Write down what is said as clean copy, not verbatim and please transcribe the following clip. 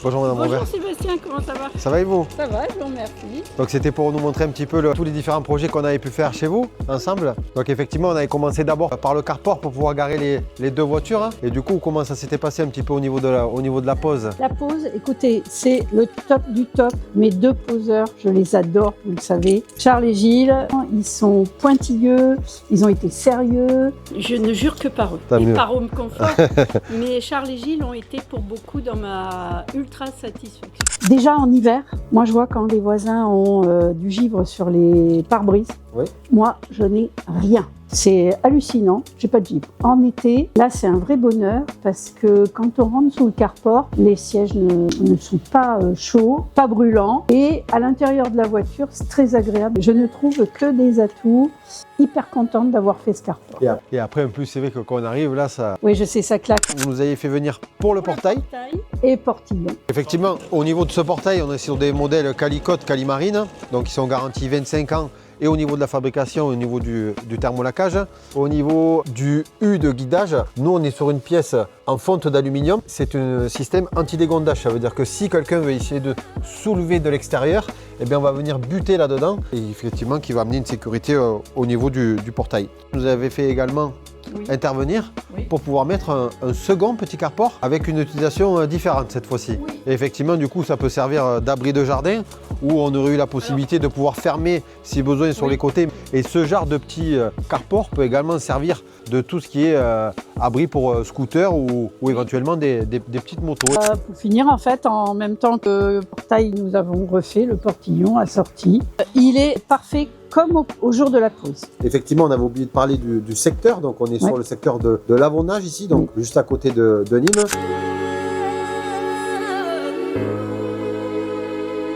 Bonjour Madame Bonjour Robert. Sébastien, comment ça va? Ça va et vous? Ça va, je vous remercie. Donc c'était pour nous montrer un petit peu tous les différents projets qu'on avait pu faire chez vous, ensemble. Donc effectivement, on avait commencé d'abord par le carport pour pouvoir garer les deux voitures. Hein. Et du coup, comment ça s'était passé un petit peu au niveau de la pose? La pose, écoutez, c'est le top du top. Mes deux poseurs, je les adore, vous le savez. Charles et Gilles, ils sont pointilleux, ils ont été sérieux. Je ne jure que par eux. Tant Et mieux. par Home Comfort. Mais Charles et Gilles ont été pour beaucoup dans ma ultra satisfaction. Déjà en hiver, moi je vois quand les voisins ont du givre sur les pare-brises. Oui. Moi, je n'ai rien. C'est hallucinant, j'ai pas de givre. En été, là c'est un vrai bonheur parce que quand on rentre sous le carport, les sièges ne sont pas chauds, pas brûlants et à l'intérieur de la voiture, c'est très agréable. Je ne trouve que des atouts, hyper contente d'avoir fait ce carport. Et après, en plus, c'est vrai que quand on arrive là, ça... Oui, je sais, ça claque. Vous nous avez fait venir pour le portail. Et portillon. Effectivement, au niveau de ce portail, on est sur des modèles Calicote, Calimarine, donc ils sont garantis 25 ans. Et au niveau de la fabrication, au niveau du thermolacage, au niveau du U de guidage, nous on est sur une pièce en fonte d'aluminium. C'est un système anti-dégondage. Ça veut dire que si quelqu'un veut essayer de soulever de l'extérieur, eh bien on va venir buter là-dedans et effectivement qui va amener une sécurité au niveau du portail. Vous avez fait également intervenir pour pouvoir mettre un second petit carport avec une utilisation différente cette fois-ci. Oui. Et effectivement, du coup, ça peut servir d'abri de jardin où on aurait eu la possibilité de pouvoir fermer si besoin sur les côtés. Et ce genre de petit carport peut également servir de tout ce qui est abri pour scooter ou éventuellement des petites motos. Pour finir, en fait, en même temps que le portail, nous avons refait le portillon assorti. Il est parfait comme au jour de la pose. Effectivement, on avait oublié de parler du secteur. Donc, on est sur le secteur de l'Avonnage ici, donc juste à côté de Nîmes.